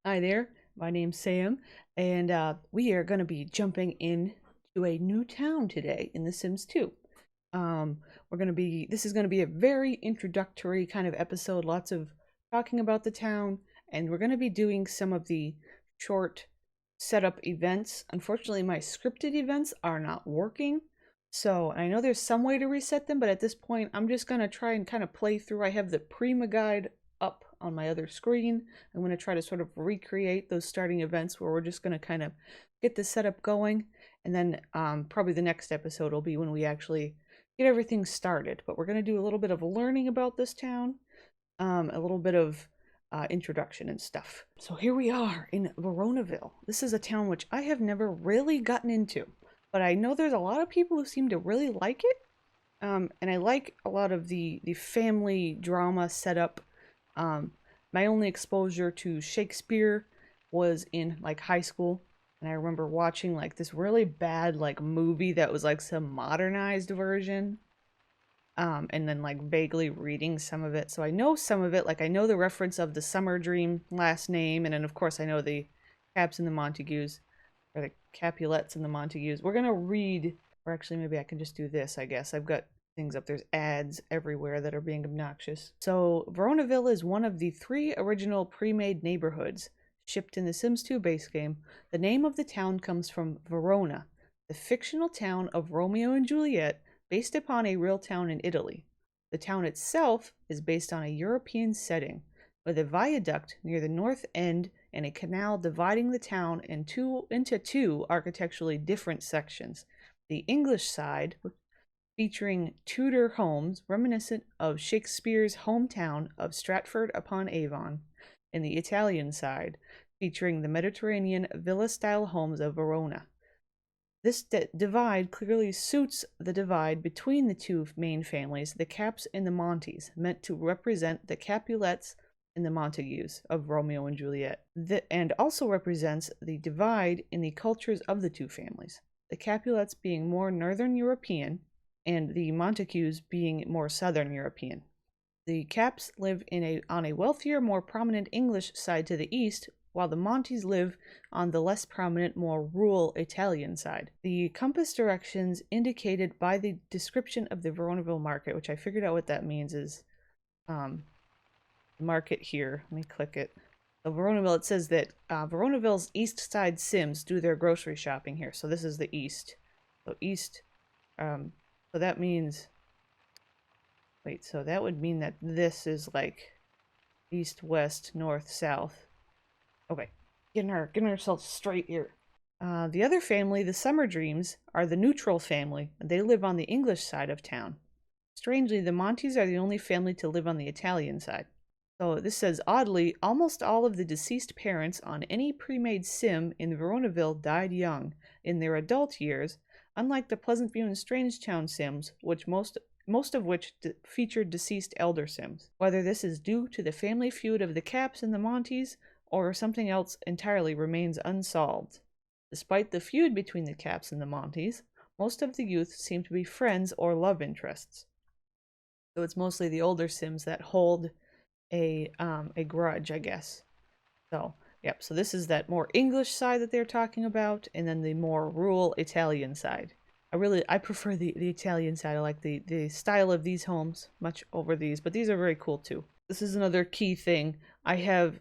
Hi there, my name's Sam, and we are going to be jumping in to a new town today in The Sims 2. This is going to be a very introductory kind of episode, lots of talking about the town, and we're going to be doing some of the short setup events. Unfortunately, my scripted events are not working, so I know there's some way to reset them, but at this point, I'm just going to try and kind of play through. I have the Prima guide up on my other screen. I'm going to try to sort of recreate those starting events where we're just going to kind of get the setup going, and then probably the next episode will be when we actually get everything started. But we're going to do a little bit of learning about this town, a little bit of introduction and stuff. So here we are in Veronaville. This is a town which I have never really gotten into, but I know there's a lot of people who seem to really like it, and I like a lot of the family drama setup. My only exposure to Shakespeare was in like high school, and I remember watching like this really bad like movie that was like some modernized version, and then like vaguely reading some of it. So I know some of it, like I know the reference of the Summer Dream last name, and then of course I know the Capps and the Montagues, or the Capulets and the Montagues. We're gonna read, or actually maybe I can just do this, I guess. I've got things up. There's ads everywhere that are being obnoxious. So Veronaville is one of the 3 original pre-made neighborhoods shipped in the Sims 2 base game. The name of the town comes from Verona, the fictional town of Romeo and Juliet, based upon a real town in Italy. The town itself is based on a European setting, with a viaduct near the north end and a canal dividing the town into 2 architecturally different sections. The English side, featuring Tudor homes reminiscent of Shakespeare's hometown of Stratford-upon-Avon, and the Italian side, featuring the Mediterranean villa-style homes of Verona. This divide clearly suits the divide between the 2 main families, the Capps and the Montes, meant to represent the Capulets and the Montagues of Romeo and Juliet, and also represents the divide in the cultures of the 2 families, the Capulets being more Northern European, and the Montagues being more Southern European. The Capps live on a wealthier, more prominent English side to the east, while the Montes live on the less prominent, more rural Italian side. The compass directions indicated by the description of the Veronaville market, which I figured out what that means, is market here. Let me click it. The Veronaville, it says that Veronaville's east side Sims do their grocery shopping here. So this is the east. So east, so that means, wait, so that would mean that this is like east, west, north, south. Okay, getting ourselves straight here. The other family, the Summer Dreams, are the neutral family. They live on the English side of town. Strangely, the Montes are the only family to live on the Italian side. So this says, oddly, almost all of the deceased parents on any pre-made sim in Veronaville died young in their adult years, unlike the Pleasantview and Strangetown Sims, which most of which featured deceased elder Sims. Whether this is due to the family feud of the Capps and the Montes, or something else entirely remains unsolved. Despite the feud between the Capps and the Montes, most of the youth seem to be friends or love interests. So it's mostly the older Sims that hold a grudge, I guess. So yep, so this is that more English side that they're talking about, and then the more rural Italian side. I prefer the Italian side. I like the style of these homes much over these, but these are very cool too. This is another key thing. I have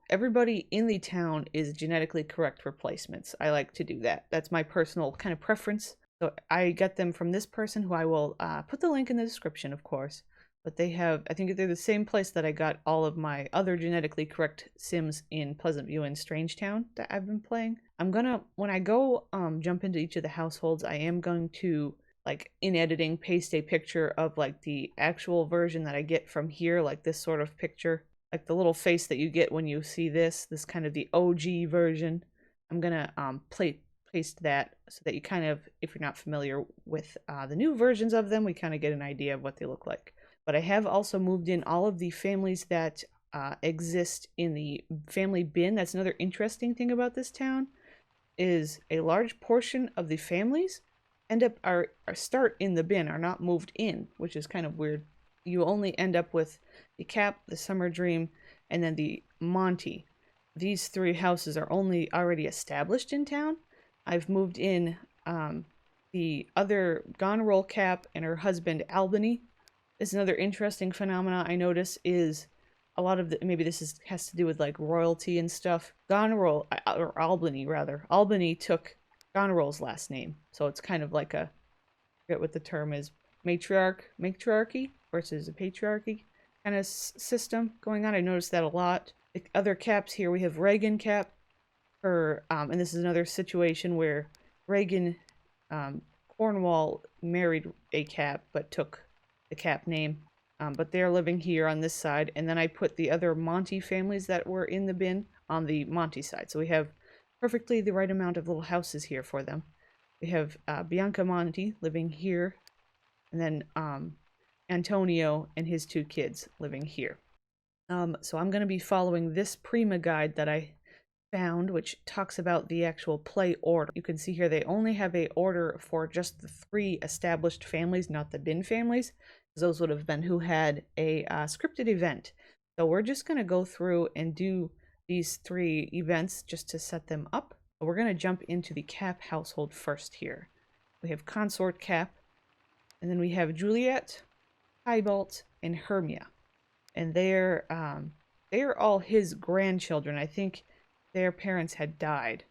everybody in the town is genetically correct replacements. I like to do that. That's my personal kind of preference. So I get them from this person, who I will put the link in the description, of course. But they have, I think they're the same place that I got all of my other genetically correct Sims in Pleasantview and Strangetown that I've been playing. I'm gonna, when I go jump into each of the households, I am going to, like, in editing, paste a picture of, like, the actual version that I get from here, like this sort of picture. Like the little face that you get when you see this kind of the OG version. I'm gonna paste that so that you kind of, if you're not familiar with the new versions of them, we kind of get an idea of what they look like. But I have also moved in all of the families that exist in the family bin. That's another interesting thing about this town, is a large portion of the families end up are start in the bin, are not moved in, which is kind of weird. You only end up with the Capp, the Summer Dream, and then the Monte. These three houses are only already established in town. I've moved in the other Goneril Capp and her husband Albany. This is another interesting phenomena I notice is a lot of the, maybe this has to do with like royalty and stuff. Goneril, or Albany rather, Albany took Goneril's last name, so it's kind of like a, I forget what the term is, matriarchy versus a patriarchy kind of system going on. I noticed that a lot. The other Capps here, we have Reagan Capp, her, and this is another situation where Reagan Cornwall married a Capp but took the Capp name. But they're living here on this side, and then I put the other Monte families that were in the bin on the Monte side. So we have perfectly the right amount of little houses here for them. We have Bianca Monte living here, and then Antonio and his two kids living here. So I'm going to be following this Prima guide that I found, which talks about the actual play order. You can see here they only have a order for just the 3 established families, not the bin families, because those would have been who had a scripted event. So we're just going to go through and do these 3 events just to set them up. We're going to jump into the Capp household first here. We have Consort Capp, and then we have Juliet, Tybalt, and Hermia. And they're all his grandchildren. I think their parents had died.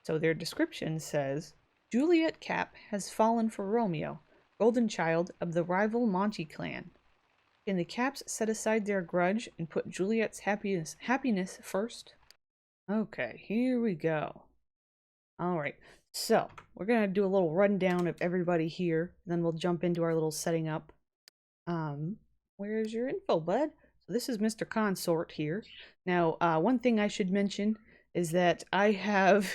So their description says, Juliet Capp has fallen for Romeo, golden child of the rival Monte clan. Can the Capps set aside their grudge and put Juliet's happiness first? Okay, here we go. Alright, so we're going to do a little rundown of everybody here, then we'll jump into our little setting up. Where's your info, bud? So this is Mr. Consort here. Now, one thing I should mention is that I have,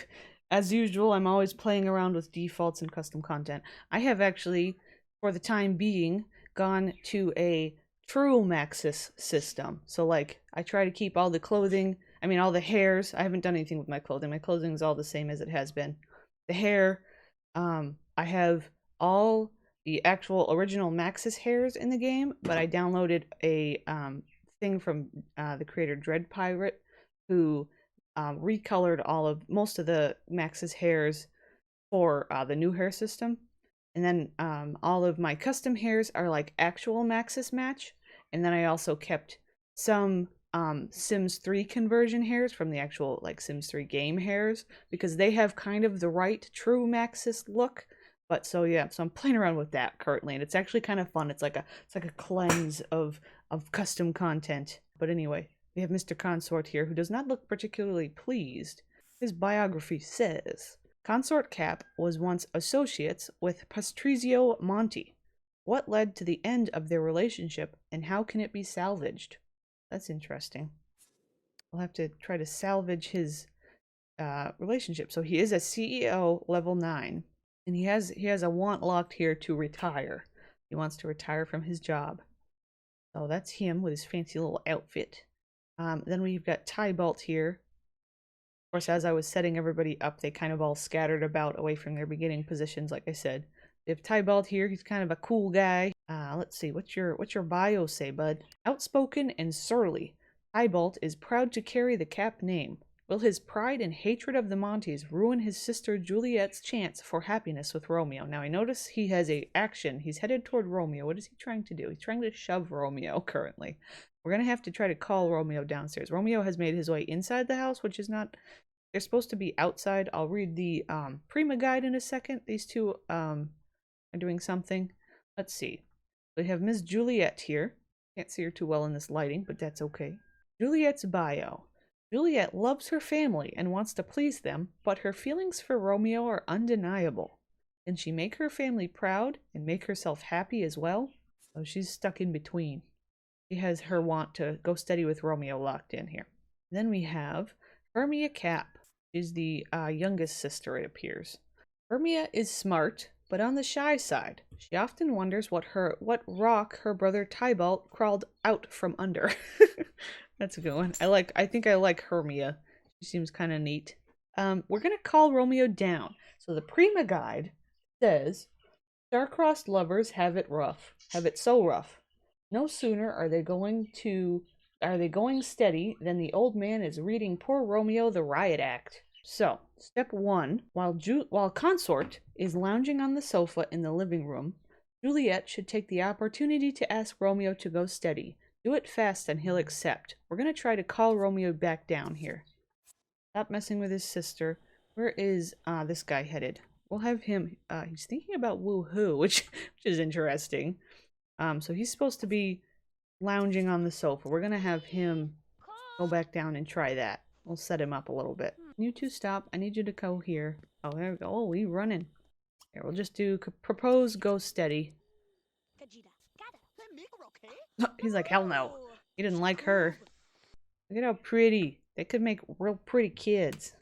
as usual, I'm always playing around with defaults and custom content. I have actually, for the time being, gone to a true Maxis system. So, like, I try to keep all the clothing, I mean, all the hairs. I haven't done anything with my clothing. My clothing is all the same as it has been. The hair, I have all the actual original Maxis hairs in the game, but I downloaded a thing from the creator Dread Pirate, who recolored most of the Maxis hairs for the new hair system. And then all of my custom hairs are like actual Maxis match. And then I also kept some Sims 3 conversion hairs from the actual like Sims 3 game hairs, because they have kind of the right true Maxis look. But so yeah, so I'm playing around with that currently, and it's actually kind of fun. It's like a cleanse of custom content. But anyway, we have Mr. Consort here, who does not look particularly pleased. His biography says, Consort Capp was once associates with Pastrizio Monte. What led to the end of their relationship, and how can it be salvaged? That's interesting. We'll have to try to salvage his relationship. So he is a CEO level 9. And he has a want locked here to retire. He wants to retire from his job. So that's him with his fancy little outfit. Then we've got Tybalt here. Of course, as I was setting everybody up, they kind of all scattered about away from their beginning positions, like I said. We have Tybalt here. He's kind of a cool guy. Let's see. What's your bio say, bud? Outspoken and surly. Tybalt is proud to carry the Capp name. Will his pride and hatred of the Montes ruin his sister Juliet's chance for happiness with Romeo? Now, I notice he has a action. He's headed toward Romeo. What is he trying to do? He's trying to shove Romeo currently. We're going to have to try to call Romeo downstairs. Romeo has made his way inside the house, which is not... They're supposed to be outside. I'll read the Prima guide in a second. These two are doing something. Let's see. We have Miss Juliet here. Can't see her too well in this lighting, but that's okay. Juliet's bio. Juliet loves her family and wants to please them, but her feelings for Romeo are undeniable. Can she make her family proud and make herself happy as well? So she's stuck in between. She has her want to go steady with Romeo locked in here. Then we have Hermia Capp. She's the youngest sister, it appears. Hermia is smart, but on the shy side. She often wonders what rock her brother Tybalt crawled out from under. That's a good one. I think I like Hermia. She seems kind of neat. We're gonna call Romeo down. So the Prima guide says, star-crossed lovers have it rough, have it so rough. No sooner are they going steady than the old man is reading poor Romeo the riot act. So, step 1, while Consort is lounging on the sofa in the living room, Juliet should take the opportunity to ask Romeo to go steady. Do it fast and he'll accept. We're going to try to call Romeo back down here. Stop messing with his sister. Where is this guy headed? We'll have him, he's thinking about woohoo, which is interesting. So he's supposed to be lounging on the sofa. We're going to have him go back down and try that. We'll set him up a little bit. You two stop. I need you to go here. Oh, there we go. Oh, we running. Here, we'll just do propose, go steady. He's like, hell no. He didn't like her. Look at how pretty. They could make real pretty kids.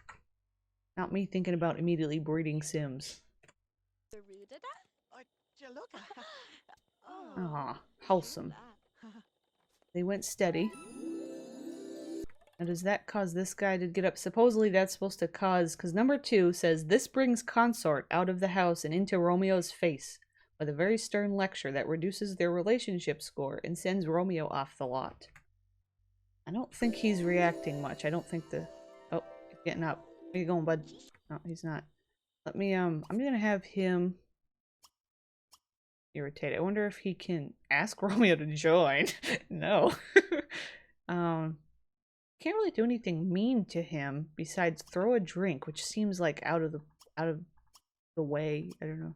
Not me thinking about immediately breeding Sims. Aw, wholesome. They went steady. Now does that cause this guy to get up? Supposedly that's supposed to cause, because number 2 says, this brings Consort out of the house and into Romeo's face with a very stern lecture that reduces their relationship score and sends Romeo off the lot. I don't think he's reacting much. I don't think the... Oh, he's getting up. Where you going, bud? No, he's not. Let me, I'm gonna have him irritate. I wonder if he can ask Romeo to join. No. Can't really do anything mean to him besides throw a drink, which seems like out of the way. I don't know.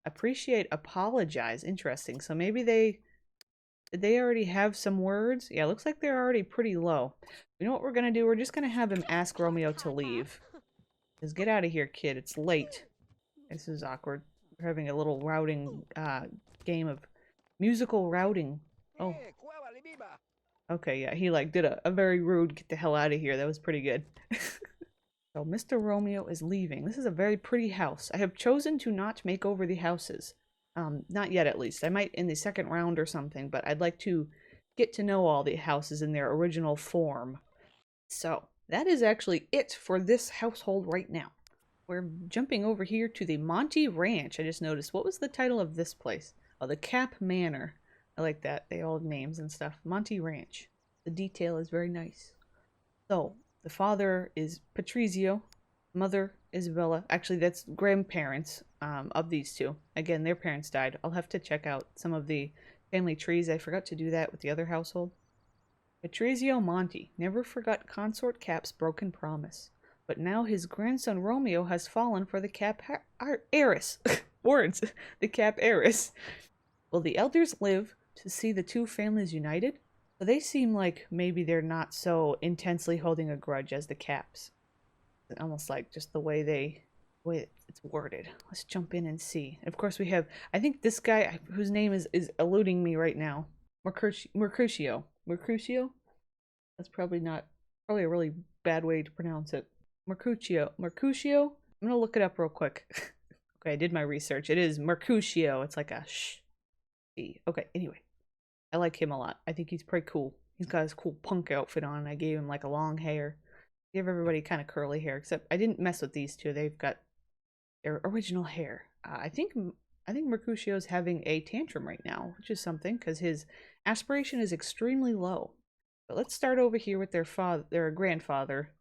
Appreciate, apologize. Interesting. So maybe did they already have some words? Yeah, looks like they're already pretty low. You know what we're gonna do? We're just gonna have him ask Romeo to leave. Just get out of here, kid. It's late. This is awkward. We're having a little routing game of musical routing. Oh. Okay, yeah, he like did a very rude get the hell out of here. That was pretty good. So Mr. Romeo is leaving. This is a very pretty house. I have chosen to not make over the houses. Not yet at least. I might in the second round or something, but I'd like to get to know all the houses in their original form. So that is actually it for this household right now. We're jumping over here to the Monte Ranch. I just noticed. What was the title of this place? Oh, the Capp Manor. I like that. They all have names and stuff. Monte Ranch. The detail is very nice. So, the father is Patrizio. Mother, Isabella. Actually, that's grandparents of these two. Again, their parents died. I'll have to check out some of the family trees. I forgot to do that with the other household. Patrizio Monte never forgot Consort Capp's broken promise. But now his grandson Romeo has fallen for the Capp heiress. Words. The Capp heiress. Will the elders live to see the two families united? So they seem like maybe they're not so intensely holding a grudge as the Capps. Almost like just the way it's worded. Let's jump in and see. And of course we have, I think this guy whose name is eluding me right now. Mercutio. Mercutio? That's probably a really bad way to pronounce it. Mercutio. Mercutio? I'm gonna look it up real quick. Okay, I did my research. It is Mercutio. It's like a sh. Okay, anyway. I like him a lot. I think he's pretty cool. He's got his cool punk outfit on. I gave him like a long hair. Give everybody kind of curly hair, except I didn't mess with these two. They've got their original hair. I think Mercutio's having a tantrum right now, which is something because his aspiration is extremely low. But let's start over here with their grandfather,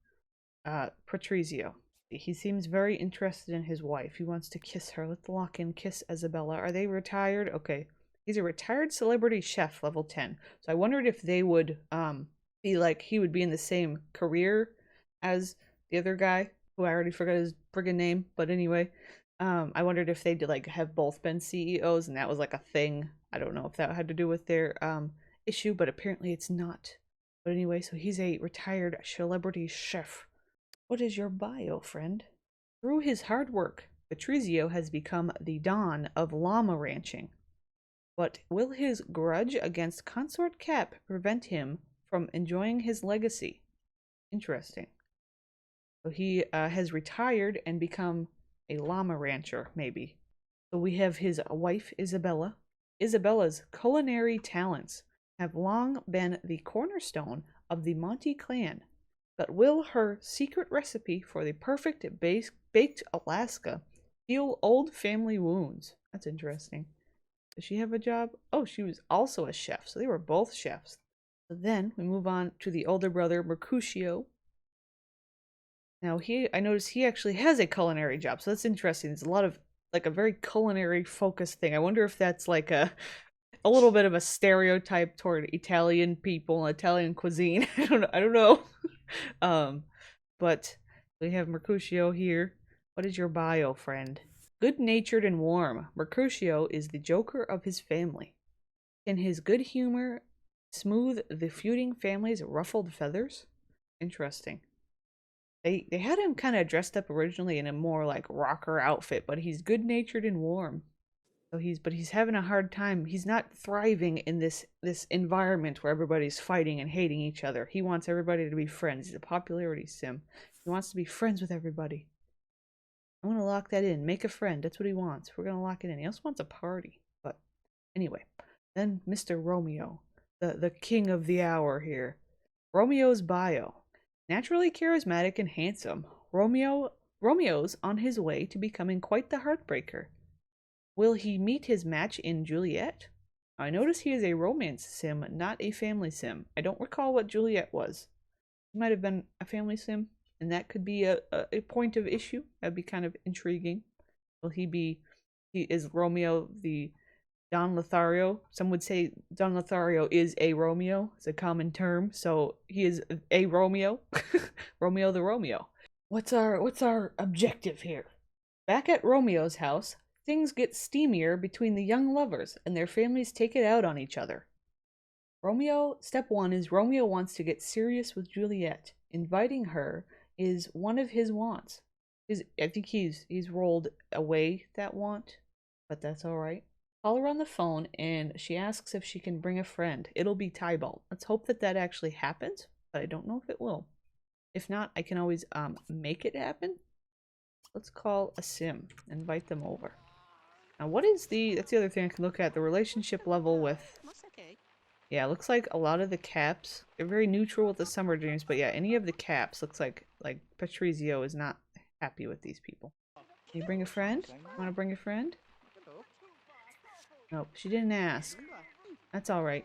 Patrizio. He seems very interested in his wife. He wants to kiss her. Let's lock in kiss Isabella. Are they retired? Okay. He's a retired celebrity chef, level 10. So I wondered if they would be like, he would be in the same career as the other guy, who I already forgot his friggin' name. But anyway, I wondered if they'd like have both been CEOs and that was like a thing. I don't know if that had to do with their issue, but apparently it's not. But anyway, so he's a retired celebrity chef. What is your bio, friend? Through his hard work, Patrizio has become the Don of llama ranching. But will his grudge against Consort Capp prevent him from enjoying his legacy? Interesting. So he has retired and become a llama rancher, maybe. So we have his wife, Isabella. Isabella's culinary talents have long been the cornerstone of the Monte clan, but will her secret recipe for the perfect baked Alaska heal old family wounds? That's interesting. Does she have a job? Oh, she was also a chef, so they were both chefs. So then we move on to the older brother, Mercutio. Now I noticed he actually has a culinary job, so that's interesting. There's a lot of like a very culinary focused thing. I wonder if that's like a little bit of a stereotype toward Italian people, Italian cuisine. I don't know. But we have Mercutio here. What is your bio, friend? Good-natured and warm, Mercutio is the joker of his family. Can his good humor smooth the feuding family's ruffled feathers? Interesting. They had him kind of dressed up originally in a more like rocker outfit, but he's good-natured and warm. So he's having a hard time. He's not thriving in this environment where everybody's fighting and hating each other. He wants everybody to be friends. He's a popularity sim. He wants to be friends with everybody. I'm gonna lock that in. Make a friend. That's what he wants. We're gonna lock it in. He also wants a party. But anyway, then Mr. Romeo, the king of the hour here. Romeo's bio. Naturally charismatic and handsome, Romeo's on his way to becoming quite the heartbreaker. Will he meet his match in Juliet? I notice he is a romance sim, not a family sim. I don't recall what Juliet was. He might have been a family sim, and that could be a point of issue. That'd be kind of intriguing. Will is Romeo the Don Lothario? Some would say Don Lothario is a Romeo. It's a common term, so he is a Romeo. Romeo the Romeo. What's our objective here? Back at Romeo's house, things get steamier between the young lovers, and their families take it out on each other. Step 1 is Romeo wants to get serious with Juliet. Inviting her is one of his wants. I think he's rolled away that want, but that's alright. Call her on the phone, and she asks if she can bring a friend. It'll be Tybalt. Let's hope that actually happens, but I don't know if it will. If not, I can always make it happen. Let's call a sim. Invite them over. Now, that's the other thing I can look at, the relationship level with... Yeah, it looks like a lot of the Capps, they're very neutral with the Summer Dreams, but yeah, any of the Capps looks like Patrizio is not happy with these people. Can you bring a friend? Want to bring a friend? Nope, she didn't ask. That's alright.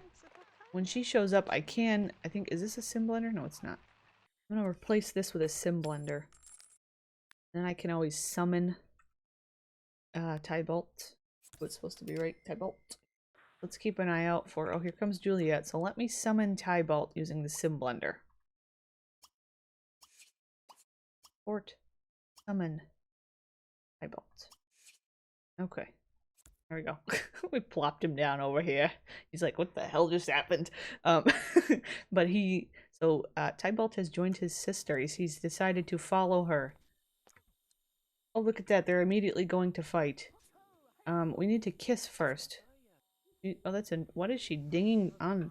When she shows up, I think, is this a sim blender? No, it's not. I'm gonna replace this with a sim blender. Then I can always summon Tybalt. What's supposed to be right? Tybalt. Let's keep an eye out for... Oh, here comes Juliet. So let me summon Tybalt using the sim blender. Port. Summon Tybalt. Okay. There we go. We plopped him down over here. He's like, what the hell just happened? But Tybalt has joined his sister. He's decided to follow her. Oh, look at that. They're immediately going to fight. We need to kiss first. Oh, what is she dinging on?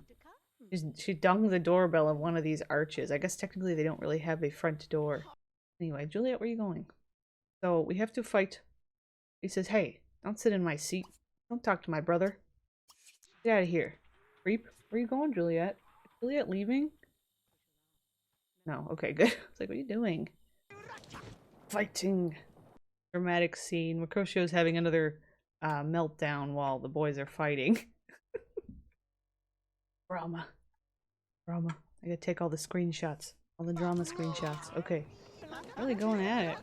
She dung the doorbell of one of these arches. I guess technically they don't really have a front door. Anyway, Juliet, where are you going? So we have to fight. He says, hey, don't sit in my seat. Don't talk to my brother. Get out of here. Creep. Where are you going, Juliet? Is Juliet leaving? No. Okay, good. It's like, what are you doing? Fighting. Dramatic scene. Mercutio's having another meltdown while the boys are fighting. Drama. I gotta take all the screenshots. All the drama screenshots. Okay. Really going at it.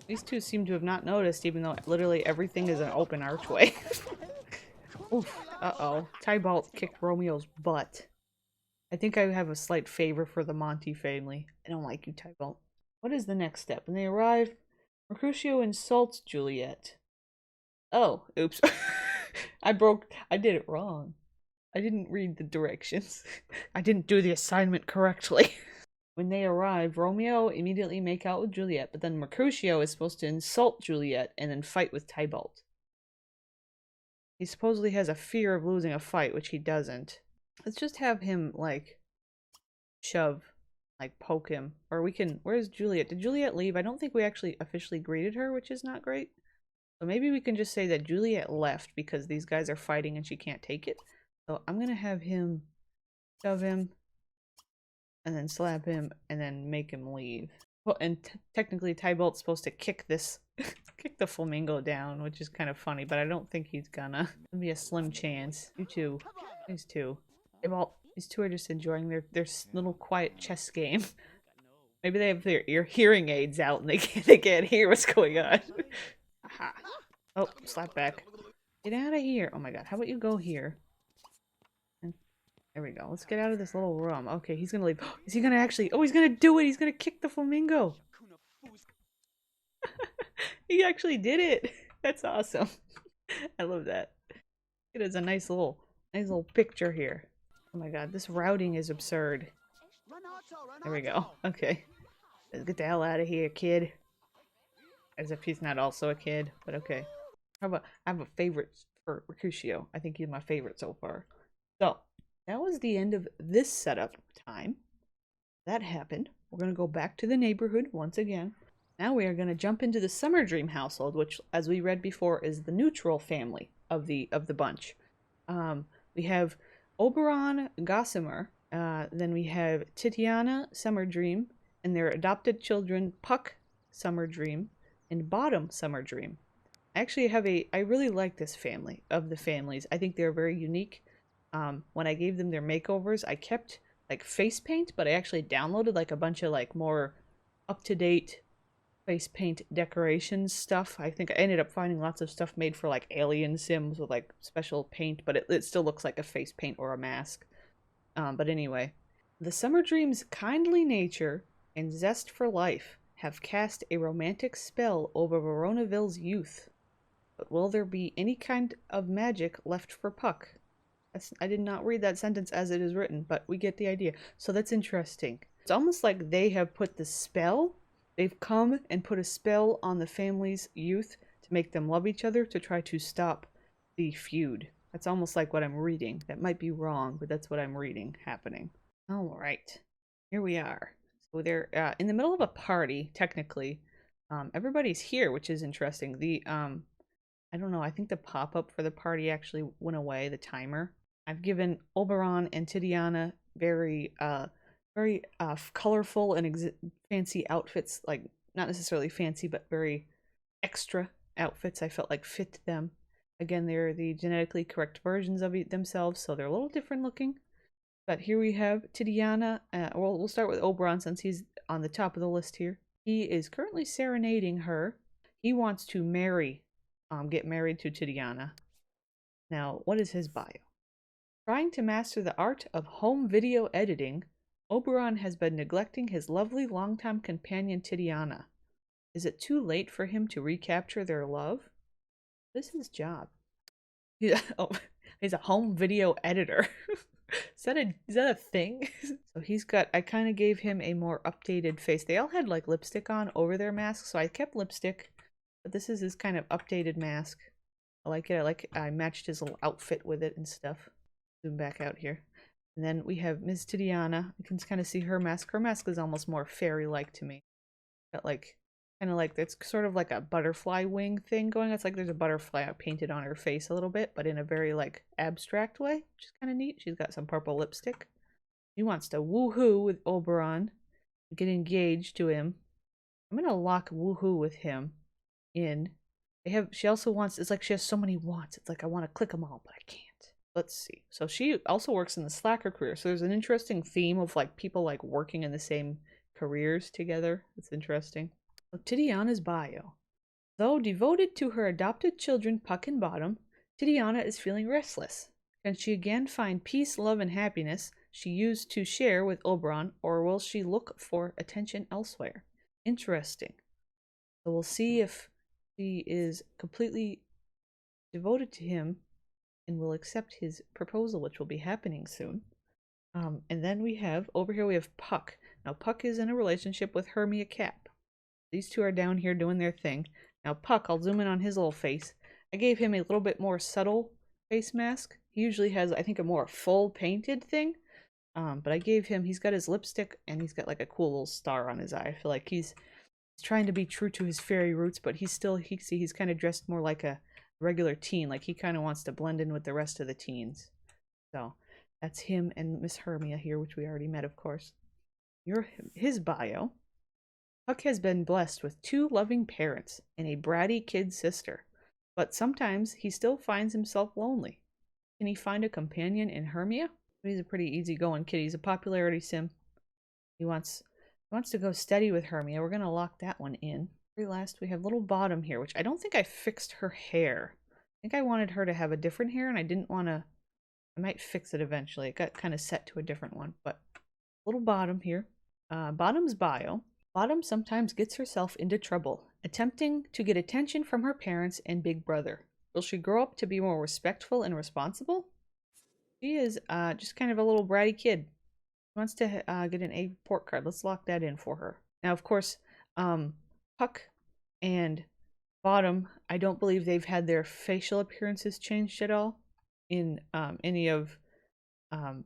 These two seem to have not noticed, even though literally everything is an open archway. Oof. Uh-oh. Tybalt kicked Romeo's butt. I think I have a slight favor for the Monte family. I don't like you, Tybalt. What is the next step? When they arrive, Mercutio insults Juliet. Oh, oops. I did it wrong. I didn't read the directions. I didn't do the assignment correctly. When they arrive, Romeo immediately make out with Juliet, but then Mercutio is supposed to insult Juliet and then fight with Tybalt. He supposedly has a fear of losing a fight, which he doesn't. Let's just have him, poke him. Or where's Juliet? Did Juliet leave? I don't think we actually officially greeted her, which is not great. So maybe we can just say that Juliet left because these guys are fighting and she can't take it. So I'm gonna have him shove him and then slap him and then make him leave. Well, and technically Tybolt's supposed to kick this, kick the flamingo down, which is kind of funny, but I don't think he's gonna. It'll be a slim chance. You two. These two. These two are just enjoying their little quiet chess game. Maybe they have their hearing aids out and they can't hear what's going on. Aha. Oh, slap back. Get out of here. Oh my god, how about you go here? And there we go. Let's get out of this little room. Okay, he's gonna leave. Is he gonna actually? Oh, he's gonna do it. He's gonna kick the flamingo. He actually did it. That's awesome. I love that. It is a nice little picture here. Oh my god, this routing is absurd. There we go. Okay. Let's get the hell out of here, kid. As if he's not also a kid, but okay. How about, I have a favorite for Mercutio. I think he's my favorite so far. So, that was the end of this setup time. That happened. We're going to go back to the neighborhood once again. Now we are going to jump into the Summer Dream household, which, as we read before, is the neutral family of the bunch. We have Oberon Gossamer, then we have Titiana Summer Dream, and their adopted children Puck Summer Dream, and Bottom Summer Dream. I actually have I really like this family of the families. I think they're very unique. When I gave them their makeovers, I kept like face paint, but I actually downloaded like a bunch of like more up-to-date face paint decorations stuff. I think I ended up finding lots of stuff made for like alien Sims with like special paint, but it still looks like a face paint or a mask. But anyway, the Summer Dream's kindly nature and zest for life have cast a romantic spell over Veronaville's youth. But will there be any kind of magic left for Puck? I did not read that sentence as it is written, but we get the idea. So that's interesting. It's almost like they have put the spell. They've come and put a spell on the family's youth to make them love each other to try to stop the feud. That's almost like what I'm reading. That might be wrong, but that's what I'm reading happening. All right. Here we are. So they're in the middle of a party, technically. Everybody's here, which is interesting. I don't know, I think the pop-up for the party actually went away, the timer. I've given Oberon and Titiana very colorful and fancy outfits, like not necessarily fancy, but very extra outfits I felt like fit them. Again, they're the genetically correct versions of themselves, so they're a little different looking. But here we have Titiana. We'll start with Oberon since he's on the top of the list here. He is currently serenading her. He wants to get married to Titiana. Now, what is his bio? Trying to master the art of home video editing, Oberon has been neglecting his lovely longtime companion Titiana. Is it too late for him to recapture their love? This is his job. He's a home video editor. Is that a thing? So I kind of gave him a more updated face. They all had like lipstick on over their masks, so I kept lipstick. But this is his kind of updated mask. I like it. I matched his little outfit with it and stuff. Zoom back out here. And then we have Ms. Titiana. You can kind of see her mask. Her mask is almost more fairy-like to me. Got kind of like, it's sort of like a butterfly wing thing going. It's like there's a butterfly painted on her face a little bit, but in a very like abstract way, which is kind of neat. She's got some purple lipstick. She wants to woohoo with Oberon, get engaged to him. I'm gonna lock woohoo with him in. She also wants, it's like she has so many wants. It's like I want to click them all, but I can't. Let's see. So she also works in the Slacker career. So there's an interesting theme of like people like working in the same careers together. It's interesting. So Titiana's bio. Though devoted to her adopted children Puck and Bottom, Titiana is feeling restless. Can she again find peace, love, and happiness she used to share with Oberon, or will she look for attention elsewhere? Interesting. So we'll see if she is completely devoted to him and will accept his proposal, which will be happening soon. And then over here we have Puck. Now Puck is in a relationship with Hermia Capp. These two are down here doing their thing. Now Puck, I'll zoom in on his little face. I gave him a little bit more subtle face mask. He usually has, I think, a more full painted thing. But he's got his lipstick and he's got like a cool little star on his eye. I feel like he's He's trying to be true to his fairy roots, but he's kind of dressed more like a regular teen. Like he kind of wants to blend in with the rest of the teens. So that's him and Miss Hermia here, which we already met, of course. His bio. Puck has been blessed with 2 loving parents and a bratty kid sister, but sometimes he still finds himself lonely. Can he find a companion in Hermia? He's a pretty easygoing kid. He's a popularity sim. He wants to go steady with Hermia. We're gonna lock that one in. Very last, we have little Bottom here, which I don't think I fixed her hair. I think I wanted her to have a different hair, and I didn't want to. I might fix it eventually. It got kind of set to a different one, but little Bottom here. Bottom's bio. Bottom sometimes gets herself into trouble, attempting to get attention from her parents and big brother. Will she grow up to be more respectful and responsible? She is just kind of a little bratty kid. She wants to get an A report card. Let's lock that in for her. Now, of course, Puck and Bottom, I don't believe they've had their facial appearances changed at all in any of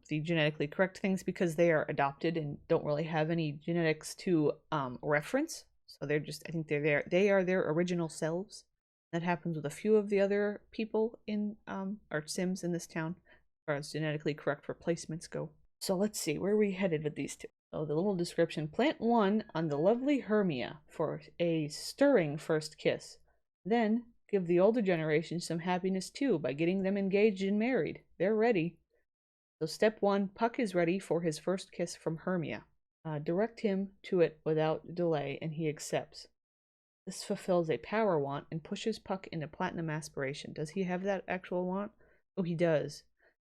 the genetically correct things, because they are adopted and don't really have any genetics to reference. So they're just, I think they are their original selves. That happens with a few of the other people in our Sims in this town, as far as genetically correct replacements go. So let's see, where are we headed with these two? So the little description: plant 1 on the lovely Hermia for a stirring first kiss. Then give the older generation some happiness too by getting them engaged and married. They're ready. So step 1, Puck is ready for his first kiss from Hermia. Direct him to it without delay, and he accepts. This fulfills a power want and pushes Puck into platinum aspiration. Does he have that actual want? Oh, he does.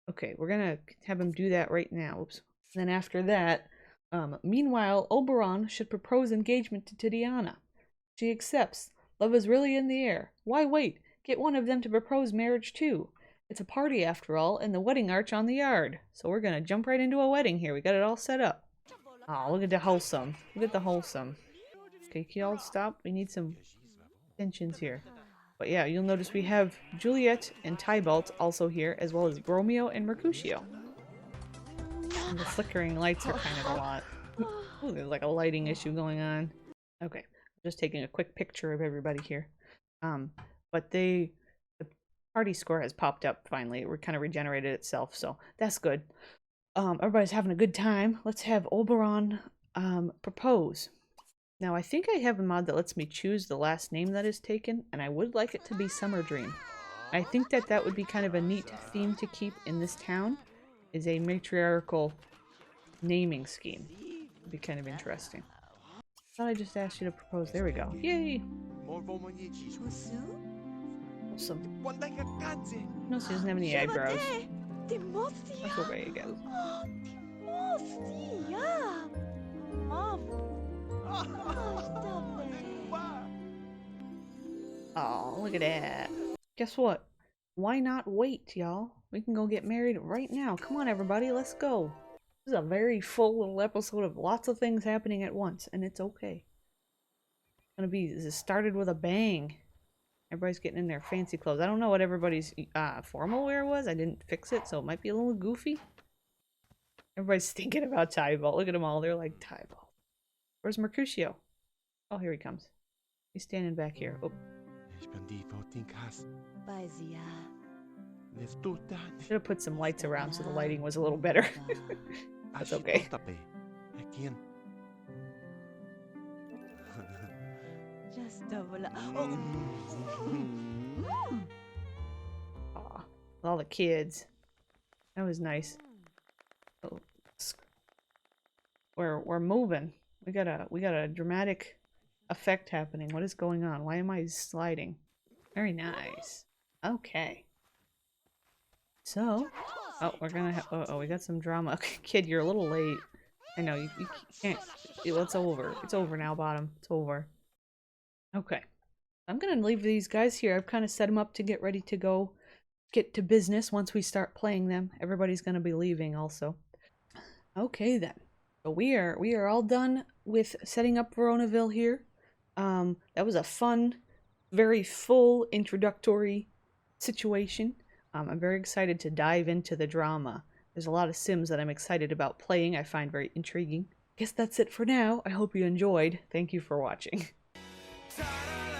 Okay, we're gonna have him do that right now. Oops. And then after that, meanwhile, Oberon should propose engagement to Tidiana. She accepts. Love is really in the air. Why wait? Get one of them to propose marriage too. It's a party after all, and the wedding arch on the yard. So we're gonna jump right into a wedding here. We got it all set up. Oh, look at the wholesome. Look at the wholesome. Okay, can y'all stop? We need some tensions here. But yeah, you'll notice we have Juliet and Tybalt also here, as well as Romeo and Mercutio. And the flickering lights are kind of a lot. Ooh, there's like a lighting issue going on. Okay, just taking a quick picture of everybody here. But the party score has popped up finally. It kind of regenerated itself, so that's good. Everybody's having a good time. Let's have Oberon propose. Now, I think I have a mod that lets me choose the last name that is taken, and I would like it to be Summer Dream. I think that would be kind of a neat theme to keep in this town, is a matriarchal naming scheme. It'd be kind of interesting. Thought I just asked you to propose. There we go. Yay! Awesome. No, she doesn't have any eyebrows. That's okay, you guys. Oh, look at that. Guess what? Why not wait, y'all? We can go get married right now. Come on, everybody, let's go. This is a very full little episode of lots of things happening at once, and it's okay. This started with a bang. Everybody's getting in their fancy clothes. I don't know what everybody's formal wear was. I didn't fix it, so it might be a little goofy. Everybody's thinking about Tybalt. Look at them all. They're like, Tybalt. Where's Mercutio? Oh, here he comes. He's standing back here. Oh. Should have put some lights around so the lighting was a little better. That's okay. Aw, all the kids. That was nice. Oh, we're moving. We got a dramatic effect happening. What is going on? Why am I sliding? Very nice. Okay. So, oh, we're gonna have, oh, we got some drama. Kid, you're a little late. I know, you can't, well, it's over. It's over now, Bottom. It's over. Okay. I'm gonna leave these guys here. I've kind of set them up to get ready to go get to business once we start playing them. Everybody's gonna be leaving also. Okay then. So we are all done with setting up Veronaville here. That was a fun, very full introductory situation. I'm very excited to dive into the drama. There's a lot of Sims that I'm excited about playing. I find very intriguing. Guess that's it for now. I hope you enjoyed. Thank you for watching. Ta-da!